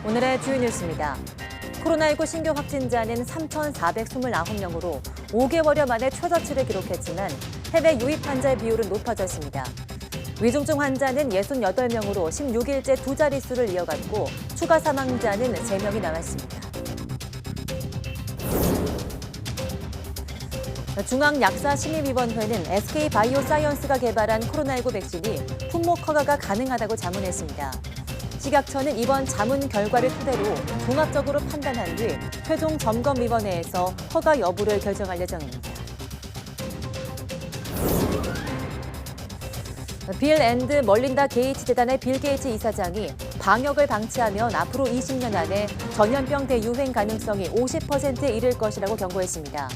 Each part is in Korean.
오늘의 주요 뉴스입니다. 코로나19 신규 확진자는 3,429명으로 5개월여 만에 최저치를 기록했지만 해외 유입 환자의 비율은 높아졌습니다. 위중증 환자는 68명으로 16일째 두 자릿수를 이어갔고 추가 사망자는 3명이 나왔습니다. 중앙약사심의위원회는 SK바이오사이언스가 개발한 코로나19 백신이 품목 허가가 가능하다고 자문했습니다. 식약처는 이번 자문 결과를 토대로 종합적으로 판단한 뒤 최종 점검위원회에서 허가 여부를 결정할 예정입니다. 빌 앤드 멀린다 게이츠 재단의 빌 게이츠 이사장이 방역을 방치하면 앞으로 20년 안에 전염병 대유행 가능성이 50%에 이를 것이라고 경고했습니다.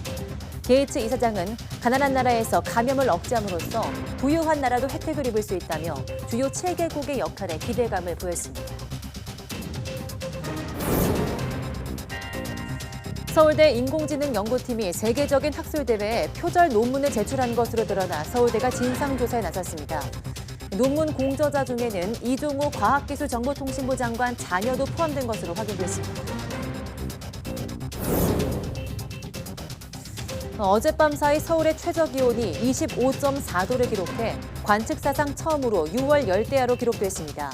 게이츠 이사장은 가난한 나라에서 감염을 억제함으로써 부유한 나라도 혜택을 입을 수 있다며 주요 7개국의 역할에 기대감을 보였습니다. 서울대 인공지능연구팀이 세계적인 학술대회에 표절 논문을 제출한 것으로 드러나 서울대가 진상조사에 나섰습니다. 논문 공저자 중에는 이종호 과학기술정보통신부 장관 자녀도 포함된 것으로 확인됐습니다. 어젯밤 사이 서울의 최저기온이 25.4도를 기록해 관측 사상 처음으로 6월 열대야로 기록됐습니다.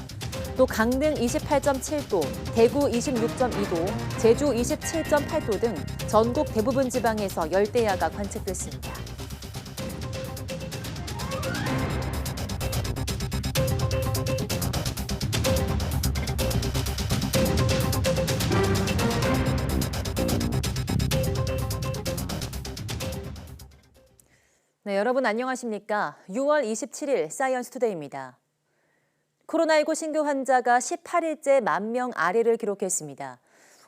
또 강릉 28.7도, 대구 26.2도, 제주 27.8도 등 전국 대부분 지방에서 열대야가 관측됐습니다. 네, 여러분 안녕하십니까? 6월 27일 사이언스 투데이입니다. 코로나19 신규 환자가 18일째 10,000명 아래를 기록했습니다.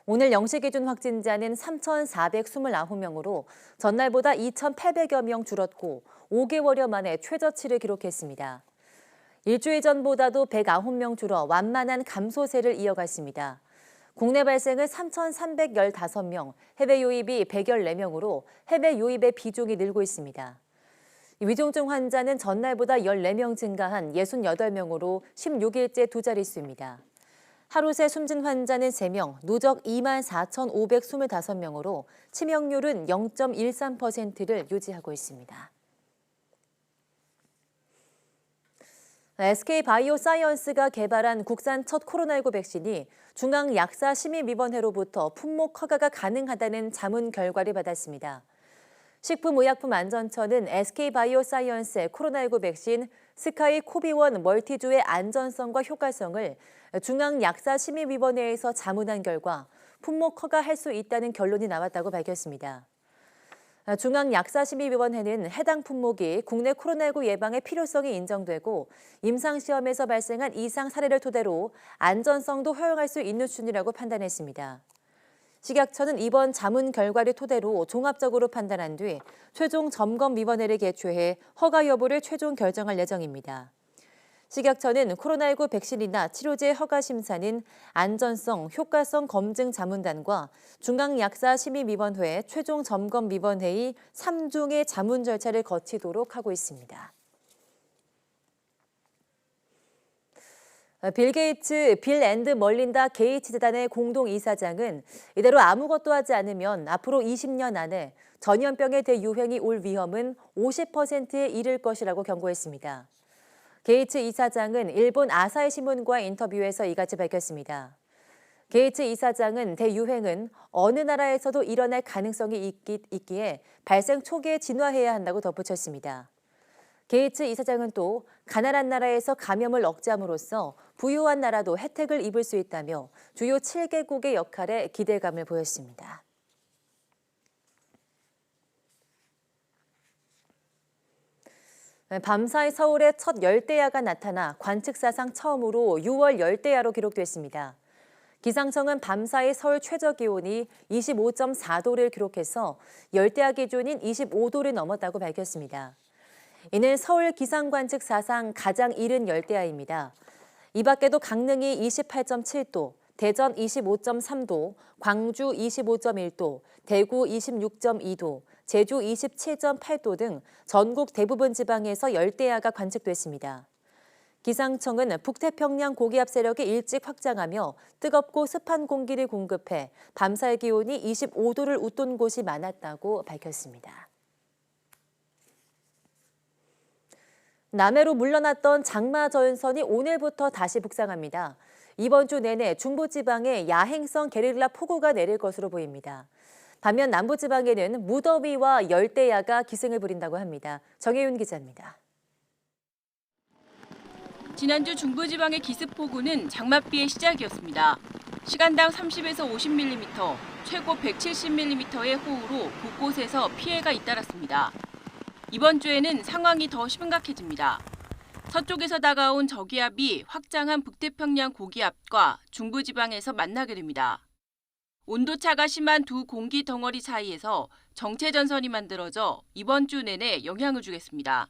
오늘 0시 기준 확진자는 3,429명으로 전날보다 2,800여 명 줄었고 5개월여 만에 최저치를 기록했습니다. 일주일 전보다도 109명 줄어 완만한 감소세를 이어갔습니다. 국내 발생은 3,315명, 해외 유입이 114명으로 해외 유입의 비중이 늘고 있습니다. 위중증 환자는 전날보다 14명 증가한 68명으로 16일째 두 자릿수입니다. 하루 새 숨진 환자는 3명, 누적 24,525명으로 치명률은 0.13%를 유지하고 있습니다. SK바이오사이언스가 개발한 국산 첫 코로나19 백신이 중앙약사심의위원회로부터 품목 허가가 가능하다는 자문 결과를 받았습니다. 식품의약품안전처는 SK바이오사이언스의 코로나19 백신 스카이코비1 멀티주의 안전성과 효과성을 중앙약사심의위원회에서 자문한 결과 품목 허가할 수 있다는 결론이 나왔다고 밝혔습니다. 중앙약사심의위원회는 해당 품목이 국내 코로나19 예방의 필요성이 인정되고 임상시험에서 발생한 이상 사례를 토대로 안전성도 허용할 수 있는 수준이라고 판단했습니다. 식약처는 이번 자문 결과를 토대로 종합적으로 판단한 뒤 최종 점검위원회를 개최해 허가 여부를 최종 결정할 예정입니다. 식약처는 코로나19 백신이나 치료제 허가 심사는 안전성, 효과성 검증 자문단과 중앙약사심의위원회 최종 점검위원회의 3중의 자문 절차를 거치도록 하고 있습니다. 빌 게이츠, 빌 앤드 멀린다 게이츠 재단의 공동 이사장은 이대로 아무것도 하지 않으면 앞으로 20년 안에 전염병의 대유행이 올 위험은 50%에 이를 것이라고 경고했습니다. 게이츠 이사장은 일본 아사히 신문과의 인터뷰에서 이같이 밝혔습니다. 게이츠 이사장은 대유행은 어느 나라에서도 일어날 가능성이 있기에 발생 초기에 진화해야 한다고 덧붙였습니다. 게이츠 이사장은 또 가난한 나라에서 감염을 억제함으로써 부유한 나라도 혜택을 입을 수 있다며 주요 7개국의 역할에 기대감을 보였습니다. 밤사이 서울에 첫 열대야가 나타나 관측 사상 처음으로 6월 열대야로 기록됐습니다. 기상청은 밤사이 서울 최저기온이 25.4도를 기록해서 열대야 기준인 25도를 넘었다고 밝혔습니다. 이는 서울 기상관측 사상 가장 이른 열대야입니다. 이 밖에도 강릉이 28.7도, 대전 25.3도, 광주 25.1도, 대구 26.2도, 제주 27.8도 등 전국 대부분 지방에서 열대야가 관측됐습니다. 기상청은 북태평양 고기압 세력이 일찍 확장하며 뜨겁고 습한 공기를 공급해 밤사이 기온이 25도를 웃돈 곳이 많았다고 밝혔습니다. 남해로 물러났던 장마 전선이 오늘부터 다시 북상합니다. 이번 주 내내 중부지방에 야행성 게릴라 폭우가 내릴 것으로 보입니다. 반면 남부지방에는 무더위와 열대야가 기승을 부린다고 합니다. 정혜윤 기자입니다. 지난주 중부지방의 기습폭우는 장맛비의 시작이었습니다. 시간당 30에서 50mm, 최고 170mm의 호우로 곳곳에서 피해가 잇따랐습니다. 이번 주에는 상황이 더 심각해집니다. 서쪽에서 다가온 저기압이 확장한 북태평양 고기압과 중부지방에서 만나게 됩니다. 온도차가 심한 두 공기 덩어리 사이에서 정체전선이 만들어져 이번 주 내내 영향을 주겠습니다.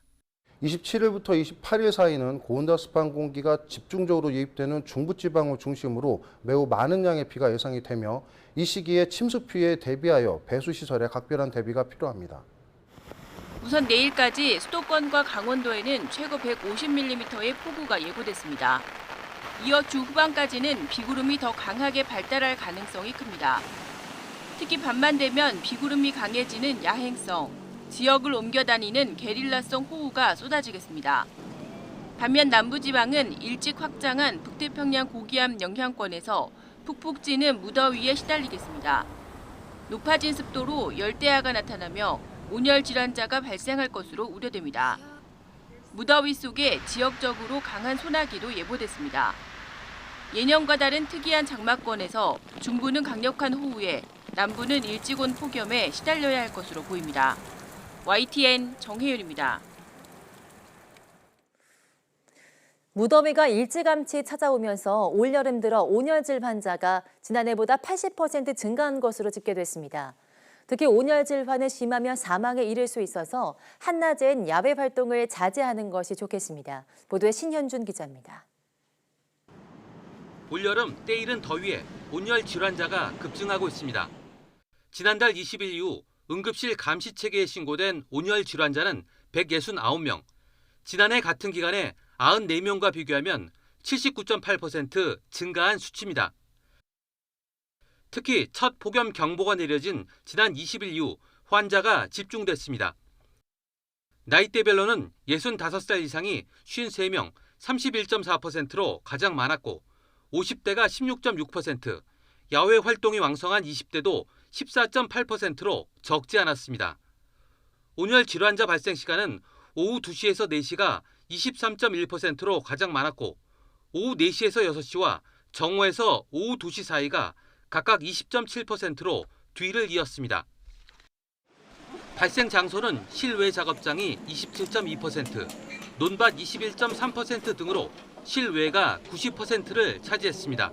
27일부터 28일 사이는 고온다습한 공기가 집중적으로 유입되는 중부지방을 중심으로 매우 많은 양의 비가 예상이 되며 이 시기에 침수 피해에 대비하여 배수시설에 각별한 대비가 필요합니다. 우선 내일까지 수도권과 강원도에는 최고 150mm의 폭우가 예고됐습니다. 이어 주 후반까지는 비구름이 더 강하게 발달할 가능성이 큽니다. 특히 밤만 되면 비구름이 강해지는 야행성, 지역을 옮겨 다니는 게릴라성 호우가 쏟아지겠습니다. 반면 남부지방은 일찍 확장한 북태평양 고기압 영향권에서 푹푹 찌는 무더위에 시달리겠습니다. 높아진 습도로 열대야가 나타나며 온열 질환자가 발생할 것으로 우려됩니다. 무더위 속에 지역적으로 강한 소나기도 예보됐습니다. 예년과 다른 특이한 장마권에서 중부는 강력한 호우에 남부는 일찍 온 폭염에 시달려야 할 것으로 보입니다. YTN 정혜윤입니다. 무더위가 일찌감치 찾아오면서 올여름 들어 온열질 환자가 지난해보다 80% 증가한 것으로 집계됐습니다. 특히 온열질환은 심하면 사망에 이를 수 있어서 한낮엔 야외 활동을 자제하는 것이 좋겠습니다. 보도에 신현준 기자입니다. 올여름 때이른 더위에 온열 질환자가 급증하고 있습니다. 지난달 20일 이후 응급실 감시체계에 신고된 온열 질환자는 169명, 지난해 같은 기간에 94명과 비교하면 79.8% 증가한 수치입니다. 특히 첫 폭염 경보가 내려진 지난 20일 이후 환자가 집중됐습니다. 나이대별로는 65살 이상이 53명, 31.4%로 가장 많았고 50대가 16.6%, 야외 활동이 왕성한 20대도 14.8%로 적지 않았습니다. 온열 질환자 발생 시간은 오후 2시에서 4시가 23.1%로 가장 많았고 오후 4시에서 6시와 정오에서 오후 2시 사이가 각각 20.7%로 뒤를 이었습니다. 발생 장소는 실외 작업장이 27.2%, 논밭 21.3% 등으로 실외가 90%를 차지했습니다.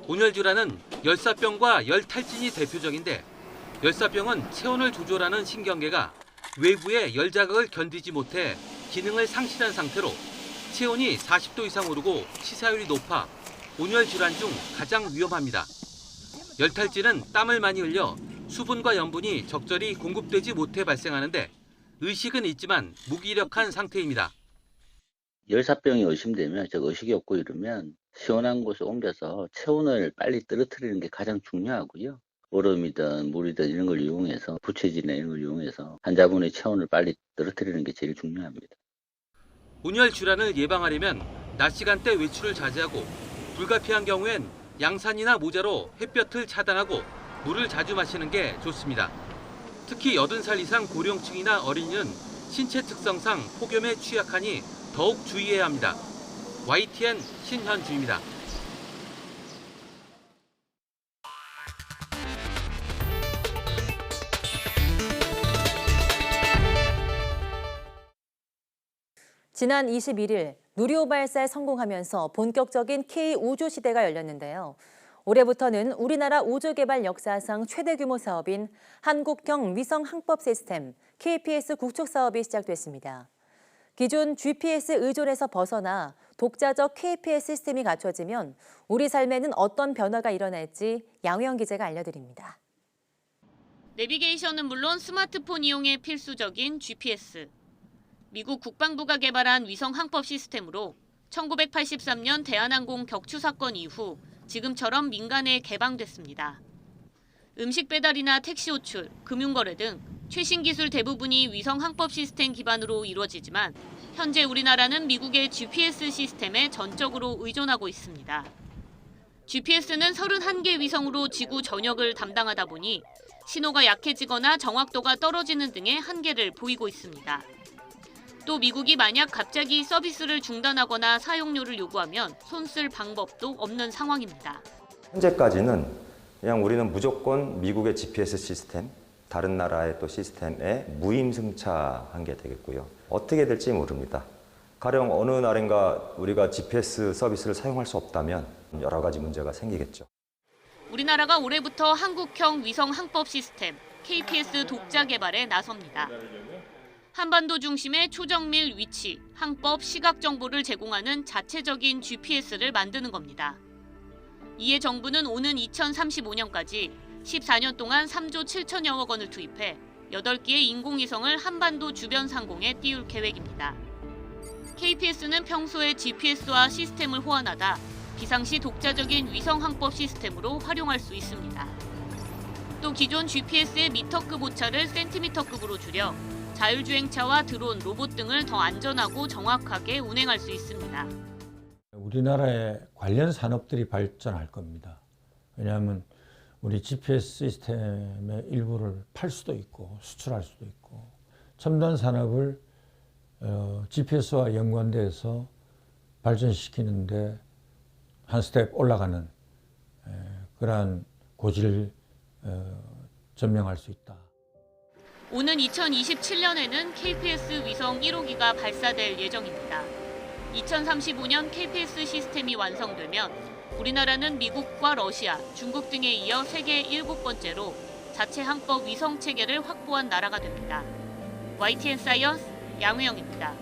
온열질환은 열사병과 열탈진이 대표적인데 열사병은 체온을 조절하는 신경계가 외부의 열 자극을 견디지 못해 기능을 상실한 상태로 체온이 40도 이상 오르고 치사율이 높아 온열질환 중 가장 위험합니다. 열탈진은 땀을 많이 흘려 수분과 염분이 적절히 공급되지 못해 발생하는데 의식은 있지만 무기력한 상태입니다. 열사병이 의심되면 즉 의식이 없고 이러면 시원한 곳에 옮겨서 체온을 빨리 떨어뜨리는 게 가장 중요하고요. 얼음이든 물이든 이런 걸 이용해서 부채질이나 이런 걸 이용해서 환자분의 체온을 빨리 떨어뜨리는 게 제일 중요합니다. 온열 질환을 예방하려면 낮 시간대 외출을 자제하고 불가피한 경우엔 양산이나 모자로 햇볕을 차단하고 물을 자주 마시는 게 좋습니다. 특히 80살 이상 고령층이나 어린이는 신체 특성상 폭염에 취약하니 더욱 주의해야 합니다. YTN 신현주입니다. 지난 21일 누리호 발사에 성공하면서 본격적인 K 우주 시대가 열렸는데요. 올해부터는 우리나라 우주개발 역사상 최대 규모 사업인 한국형 위성 항법 시스템 KPS 구축 사업이 시작됐습니다. 기존 GPS 의존에서 벗어나 독자적 KPS 시스템이 갖춰지면 우리 삶에는 어떤 변화가 일어날지 양호영 기자가 알려드립니다. 내비게이션은 물론 스마트폰 이용에 필수적인 GPS. 미국 국방부가 개발한 위성 항법 시스템으로 1983년 대한항공 격추 사건 이후 지금처럼 민간에 개방됐습니다. 음식 배달이나 택시 호출, 금융거래 등 최신 기술 대부분이 위성 항법 시스템 기반으로 이루어지지만 현재 우리나라는 미국의 GPS 시스템에 전적으로 의존하고 있습니다. GPS는 31개 위성으로 지구 전역을 담당하다 보니 신호가 약해지거나 정확도가 떨어지는 등의 한계를 보이고 있습니다. 또 미국이 만약 갑자기 서비스를 중단하거나 사용료를 요구하면 손쓸 방법도 없는 상황입니다. 현재까지는 그냥 우리는 무조건 미국의 GPS 시스템, 다른 나라의 또 시스템에 무임승차한 게 되겠고요. 어떻게 될지 모릅니다. 가령 어느 날인가 우리가 GPS 서비스를 사용할 수 없다면 여러 가지 문제가 생기겠죠. 우리나라가 올해부터 한국형 위성 항법 시스템 KPS 독자 개발에 나섭니다. 한반도 중심의 초정밀 위치, 항법, 시각 정보를 제공하는 자체적인 GPS를 만드는 겁니다. 이에 정부는 오는 2035년까지 14년 동안 3조 7천여억 원을 투입해 8개의 인공위성을 한반도 주변 상공에 띄울 계획입니다. KPS는 평소에 GPS와 시스템을 호환하다 비상시 독자적인 위성 항법 시스템으로 활용할 수 있습니다. 또 기존 GPS의 미터급 오차를 센티미터급으로 줄여 자율주행차와 드론, 로봇 등을 더 안전하고 정확하게 운행할 수 있습니다. 우리나라의 관련 산업들이 발전할 겁니다. 왜냐하면 우리 GPS 시스템의 일부를 팔 수도 있고 수출할 수도 있고 첨단 산업을 GPS와 연관돼서 발전시키는데 한 스텝 올라가는 그러한 고지를 점령할 수 있다. 오는 2027년에는 KPS 위성 1호기가 발사될 예정입니다. 2035년 KPS 시스템이 완성되면 우리나라는 미국과 러시아, 중국 등에 이어 세계 7번째로 자체 항법 위성 체계를 확보한 나라가 됩니다. YTN 사이언스 양우영입니다.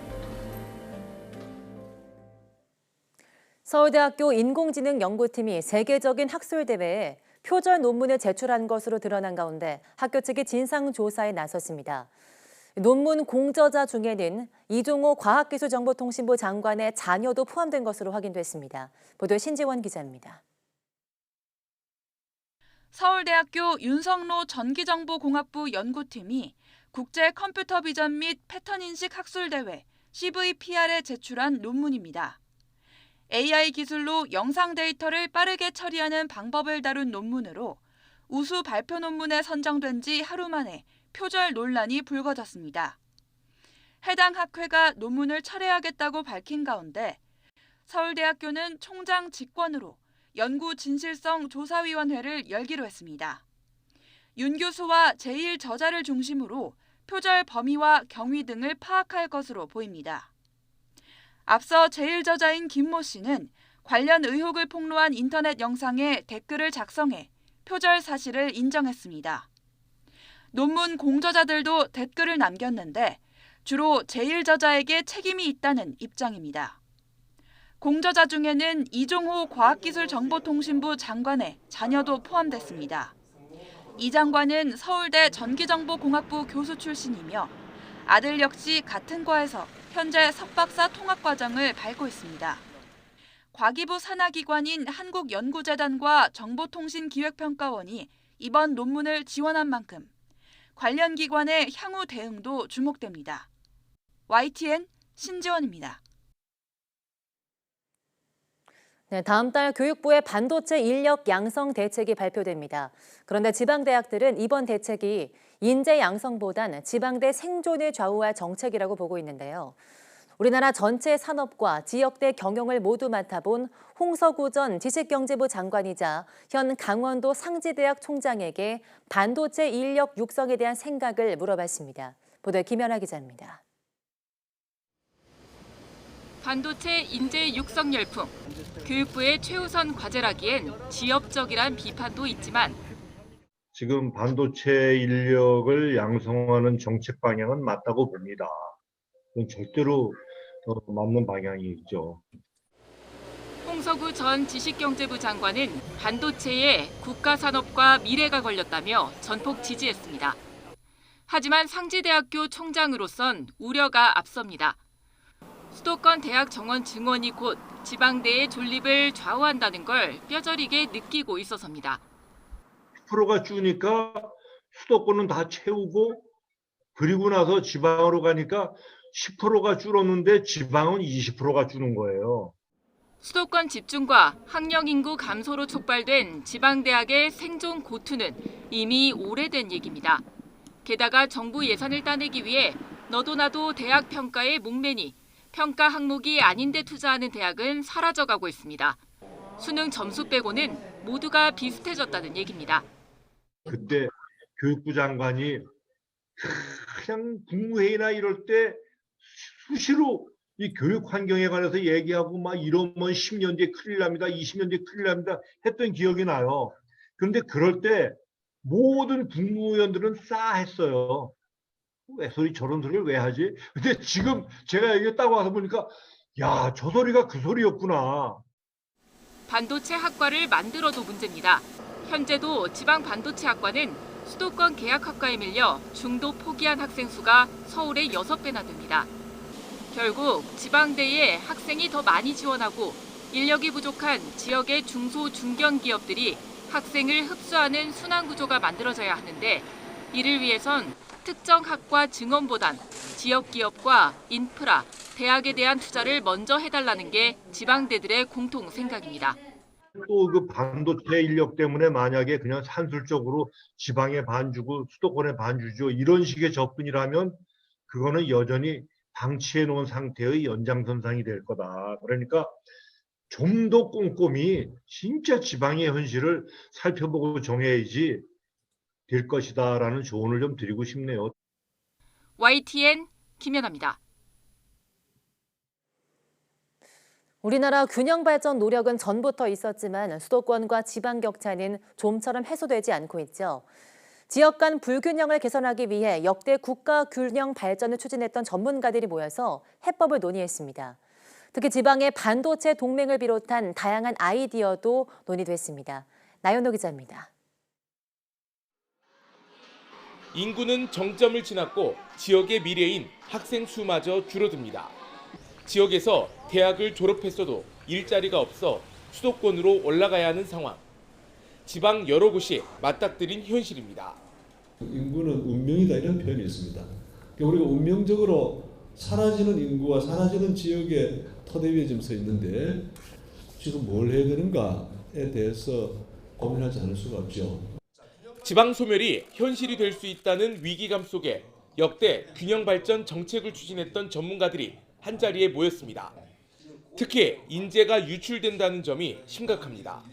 서울대학교 인공지능연구팀이 세계적인 학술대회에 표절 논문을 제출한 것으로 드러난 가운데 학교 측이 진상조사에 나섰습니다. 논문 공저자 중에는 이종호 과학기술정보통신부 장관의 자녀도 포함된 것으로 확인됐습니다. 보도 신지원 기자입니다. 서울대학교 윤성로 전기정보공학부 연구팀이 국제 컴퓨터 비전 및 패턴 인식 학술대회 CVPR에 제출한 논문입니다. AI 기술로 영상 데이터를 빠르게 처리하는 방법을 다룬 논문으로 우수 발표 논문에 선정된 지 하루 만에 표절 논란이 불거졌습니다. 해당 학회가 논문을 철회하겠다고 밝힌 가운데 서울대학교는 총장 직권으로 연구 진실성 조사위원회를 열기로 했습니다. 윤 교수와 제1저자를 중심으로 표절 범위와 경위 등을 파악할 것으로 보입니다. 앞서 제1저자인 김모 씨는 관련 의혹을 폭로한 인터넷 영상에 댓글을 작성해 표절 사실을 인정했습니다. 논문 공저자들도 댓글을 남겼는데 주로 제1저자에게 책임이 있다는 입장입니다. 공저자 중에는 이종호 과학기술정보통신부 장관의 자녀도 포함됐습니다. 이 장관은 서울대 전기정보공학부 교수 출신이며 아들 역시 같은 과에서 현재 석박사 통합과정을 밟고 있습니다. 과기부 산하기관인 한국연구재단과 정보통신기획평가원이 이번 논문을 지원한 만큼 관련 기관의 향후 대응도 주목됩니다. YTN 신지원입니다. 네, 다음 달 교육부의 반도체 인력 양성 대책이 발표됩니다. 그런데 지방대학들은 이번 대책이 인재 양성보단 지방대 생존을 좌우할 정책이라고 보고 있는데요. 우리나라 전체 산업과 지역대 경영을 모두 맡아본 홍석우 전 지식경제부 장관이자 현 강원도 상지대학 총장에게 반도체 인력 육성에 대한 생각을 물어봤습니다. 보도에 김연아 기자입니다. 반도체 인재 육성 열풍. 교육부의 최우선 과제라기엔 지엽적이란 비판도 있지만 지금 반도체 인력을 양성하는 정책 방향은 맞다고 봅니다. 그건 절대로 맞는 방향이죠. 홍석우 전 지식경제부 장관은 반도체에 국가산업과 미래가 걸렸다며 전폭 지지했습니다. 하지만 상지대학교 총장으로선 우려가 앞섭니다. 수도권 대학 정원 증원이 곧 지방대의 존립을 좌우한다는 걸 뼈저리게 느끼고 있어서입니다. 10%가 주니까 수도권은 다 채우고 그리고 나서 지방으로 가니까 10%가 줄었는데 지방은 20%가 주는 거예요. 수도권 집중과 학령 인구 감소로 촉발된 지방대학의 생존 고투는 이미 오래된 얘기입니다. 게다가 정부 예산을 따내기 위해 너도 나도 대학 평가에 목매니 평가 항목이 아닌데 투자하는 대학은 사라져가고 있습니다. 수능 점수 빼고는 모두가 비슷해졌다는 얘기입니다. 그때 교육부 장관이 그냥 국무회의나 이럴 때 수시로 이 교육 환경에 관해서 얘기하고 막 이러면 10년 뒤에 큰일 납니다. 20년 뒤에 큰일 납니다. 했던 기억이 나요. 그런데 그럴 때 모든 국무위원들은 싸했어요. 왜 소리 저런 소리를 왜 하지? 근데 지금 제가 여기 딱 와서 보니까 야, 저 소리가 그 소리였구나. 반도체 학과를 만들어도 문제입니다. 현재도 지방 반도체 학과는 수도권 계약학과에 밀려 중도 포기한 학생 수가 서울의 6배나 됩니다. 결국 지방대에 학생이 더 많이 지원하고 인력이 부족한 지역의 중소 중견 기업들이 학생을 흡수하는 순환 구조가 만들어져야 하는데 이를 위해선 특정 학과 증원보단 지역 기업과 인프라, 대학에 대한 투자를 먼저 해달라는 게 지방대들의 공통 생각입니다. 또 그 반도체 인력 때문에 만약에 그냥 산술적으로 지방에 반 주고 수도권에 반 주죠. 이런 식의 접근이라면 그거는 여전히 방치해 놓은 상태의 연장선상이 될 거다. 그러니까 좀 더 꼼꼼히 진짜 지방의 현실을 살펴보고 정해야지 될 것이다라는 조언을 좀 드리고 싶네요. YTN 김연아입니다. 우리나라 균형 발전 노력은 전부터 있었지만 수도권과 지방 격차는 좀처럼 해소되지 않고 있죠. 지역 간 불균형을 개선하기 위해 역대 국가 균형 발전을 추진했던 전문가들이 모여서 해법을 논의했습니다. 특히 지방의 반도체 동맹을 비롯한 다양한 아이디어도 논의됐습니다. 나연호 기자입니다. 인구는 정점을 지났고 지역의 미래인 학생 수마저 줄어듭니다. 지역에서 대학을 졸업했어도 일자리가 없어 수도권으로 올라가야 하는 상황. 지방 여러 곳이 맞닥뜨린 현실입니다. 인구는 운명이다 이런 표현이 있습니다. 우리가 운명적으로 사라지는 인구와 사라지는 지역의 터대 위에 지금 서 있는데 지금 뭘 해야 되는가에 대해서 고민하지 않을 수가 없죠. 지방 소멸이 현실이 될 수 있다는 위기감 속에 역대 균형 발전 정책을 추진했던 전문가들이 한자리에 모였습니다. 특히 인재가 유출된다는 점이 심각합니다.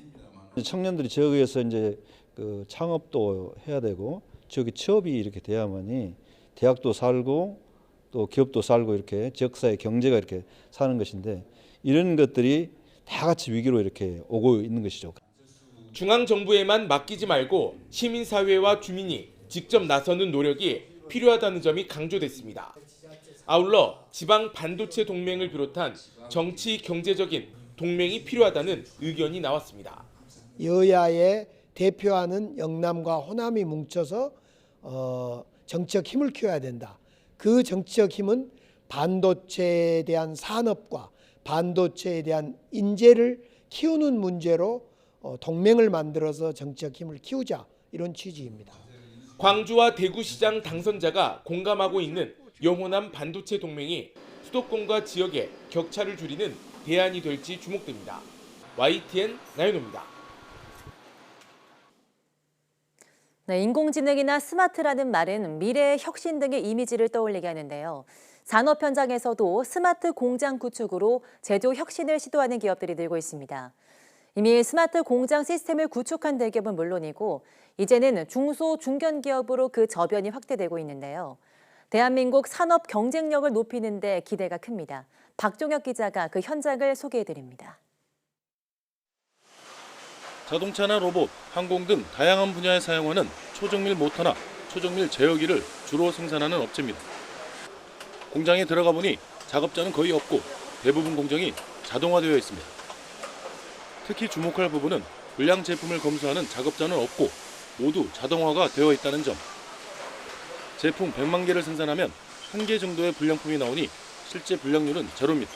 청년들이 지역에서 이제 그 창업도 해야 되고 지역의 취업이 이렇게 돼야만이 대학도 살고 또 기업도 살고 이렇게 지역사회 경제가 이렇게 사는 것인데 이런 것들이 다 같이 위기로 이렇게 오고 있는 것이죠. 중앙정부에만 맡기지 말고 시민사회와 주민이 직접 나서는 노력이 필요하다는 점이 강조됐습니다. 아울러 지방 반도체 동맹을 비롯한 정치 경제적인 동맹이 필요하다는 의견이 나왔습니다. 여야의 대표하는 영남과 호남이 뭉쳐서 정치적 힘을 키워야 된다. 그 정치적 힘은 반도체에 대한 산업과 반도체에 대한 인재를 키우는 문제로 동맹을 만들어서 정치적 힘을 키우자 이런 취지입니다. 광주와 대구시장 당선자가 공감하고 있는 영호남 반도체 동맹이 수도권과 지역의 격차를 줄이는 대안이 될지 주목됩니다. YTN 나연호입니다. 네, 인공지능이나 스마트라는 말은 미래의 혁신 등의 이미지를 떠올리게 하는데요. 산업 현장에서도 스마트 공장 구축으로 제조 혁신을 시도하는 기업들이 늘고 있습니다. 이미 스마트 공장 시스템을 구축한 대기업은 물론이고 이제는 중소, 중견 기업으로 그 저변이 확대되고 있는데요. 대한민국 산업 경쟁력을 높이는 데 기대가 큽니다. 박종혁 기자가 그 현장을 소개해드립니다. 자동차나 로봇, 항공 등 다양한 분야에 사용하는 초정밀 모터나 초정밀 제어기를 주로 생산하는 업체입니다. 공장에 들어가 보니 작업자는 거의 없고 대부분 공정이 자동화되어 있습니다. 특히 주목할 부분은 불량 제품을 검수하는 작업자는 없고 모두 자동화가 되어 있다는 점. 제품 100만 개를 생산하면 1개 정도의 불량품이 나오니 실제 불량률은 제로입니다.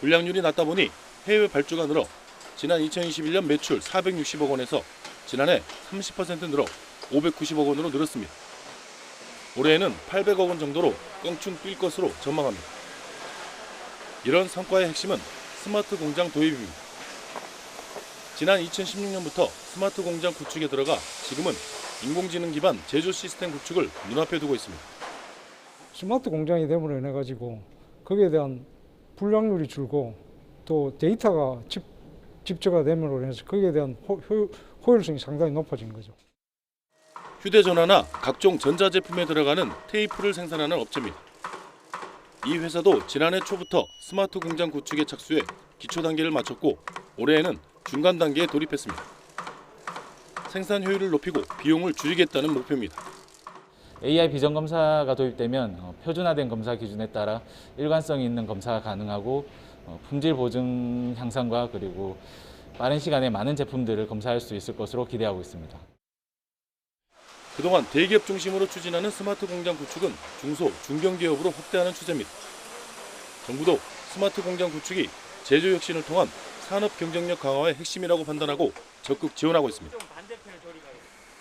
불량률이 낮다 보니 해외 발주가 늘어 지난 2021년 매출 460억 원에서 지난해 30% 늘어 590억 원으로 늘었습니다. 올해에는 800억 원 정도로 껑충 뛸 것으로 전망합니다. 이런 성과의 핵심은 스마트 공장 도입입니다. 지난 2016년부터 스마트 공장 구축에 들어가 지금은 인공지능 기반 제조 시스템 구축을 눈앞에 두고 있습니다. 스마트 공장이 됨으로 인해 가지고 거기에 대한 불량률이 줄고 또 데이터가 집저가 됨으로 인해서 거기에 대한 효율성이 상당히 높아진 거죠. 휴대전화나 각종 전자제품에 들어가는 테이프를 생산하는 업체입니다. 이 회사도 지난해 초부터 스마트 공장 구축에 착수해 기초 단계를 마쳤고 올해에는 중간 단계에 돌입했습니다. 생산 효율을 높이고 비용을 줄이겠다는 목표입니다. AI 비전 검사가 도입되면 표준화된 검사 기준에 따라 일관성 있는 검사가 가능하고 품질 보증 향상과 그리고 빠른 시간에 많은 제품들을 검사할 수 있을 것으로 기대하고 있습니다. 그동안 대기업 중심으로 추진하는 스마트 공장 구축은 중소, 중견기업으로 확대하는 추세입니다. 정부도 스마트 공장 구축이 제조 혁신을 통한 산업 경쟁력 강화의 핵심이라고 판단하고 적극 지원하고 있습니다.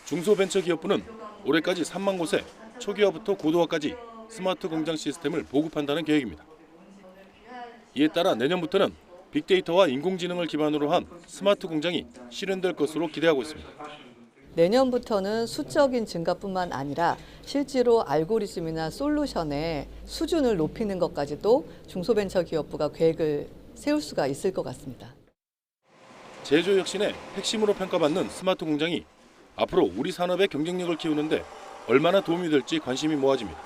중소벤처기업부는 올해까지 3만 곳에 초기화부터 고도화까지 스마트 공장 시스템을 보급한다는 계획입니다. 이에 따라 내년부터는 빅데이터와 인공지능을 기반으로 한 스마트 공장이 실현될 것으로 기대하고 있습니다. 내년부터는 수적인 증가뿐만 아니라 실제로 알고리즘이나 솔루션의 수준을 높이는 것까지도 중소벤처기업부가 계획을 세울 수가 있을 것 같습니다. 제조 혁신의 핵심으로 평가받는 스마트 공장이 앞으로 우리 산업의 경쟁력을 키우는데 얼마나 도움이 될지 관심이 모아집니다.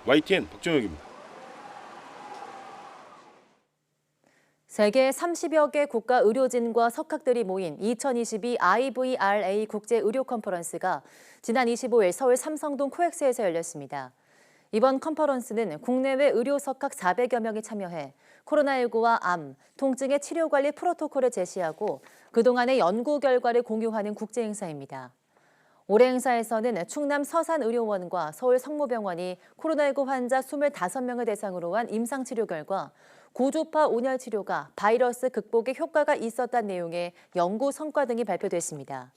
YTN 박정혁입니다. 세계 30여 개 국가 의료진과 석학들이 모인 2022 IVRA 국제 의료 컨퍼런스가 지난 25일 서울 삼성동 코엑스에서 열렸습니다. 이번 컨퍼런스는 국내외 의료 석학 400여 명이 참여해 코로나19와 암, 통증의 치료 관리 프로토콜을 제시하고 그동안의 연구 결과를 공유하는 국제 행사입니다. 올해 행사에서는 충남 서산의료원과 서울 성모병원이 코로나19 환자 25명을 대상으로 한 임상치료 결과 고주파 온열 치료가 바이러스 극복에 효과가 있었다는 내용의 연구 성과 등이 발표됐습니다.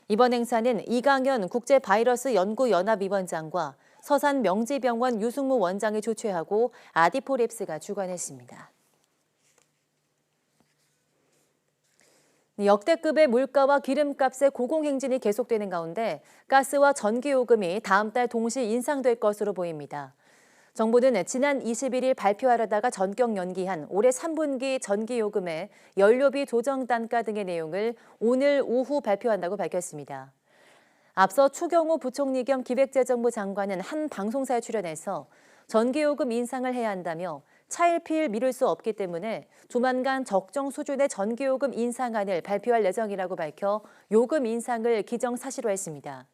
이번 행사는 이강현 국제바이러스연구연합위원장과 서산명지병원 유승무 원장이 주최하고 아디포랩스가 주관했습니다. 역대급의 물가와 기름값의 고공행진이 계속되는 가운데 가스와 전기요금이 다음 달 동시 인상될 것으로 보입니다. 정부는 지난 21일 발표하려다가 전격 연기한 올해 3분기 전기요금의 연료비 조정 단가 등의 내용을 오늘 오후 발표한다고 밝혔습니다. 앞서 추경호 부총리 겸 기획재정부 장관은 한 방송사에 출연해서 전기요금 인상을 해야 한다며 차일피일 미룰 수 없기 때문에 조만간 적정 수준의 전기요금 인상안을 발표할 예정이라고 밝혀 요금 인상을 기정사실화했습니다.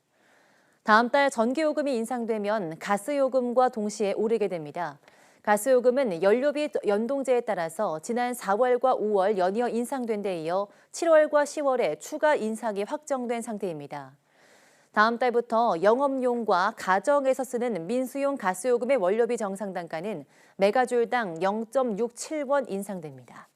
다음 달 전기요금이 인상되면 가스요금과 동시에 오르게 됩니다. 가스요금은 연료비 연동제에 따라서 지난 4월과 5월 연이어 인상된 데 이어 7월과 10월에 추가 인상이 확정된 상태입니다. 다음 달부터 영업용과 가정에서 쓰는 민수용 가스요금의 원료비 정상 단가는 메가줄당 0.67원 인상됩니다.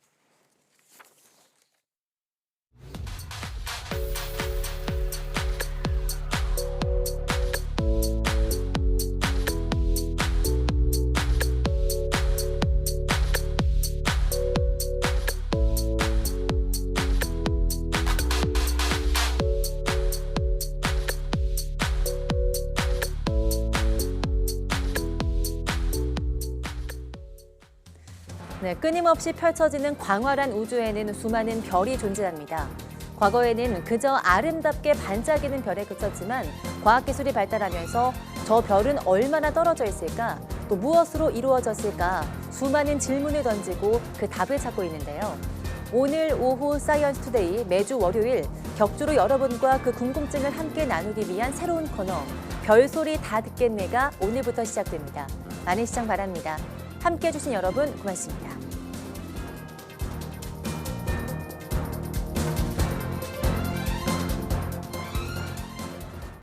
네, 끊임없이 펼쳐지는 광활한 우주에는 수많은 별이 존재합니다. 과거에는 그저 아름답게 반짝이는 별에 그쳤지만 과학기술이 발달하면서 저 별은 얼마나 떨어져 있을까, 또 무엇으로 이루어졌을까 수많은 질문을 던지고 그 답을 찾고 있는데요. 오늘 오후 사이언스 투데이 매주 월요일 격주로 여러분과 그 궁금증을 함께 나누기 위한 새로운 코너 별소리 다 듣겠네가 오늘부터 시작됩니다. 많은 시청 바랍니다. 함께해 주신 여러분 고맙습니다.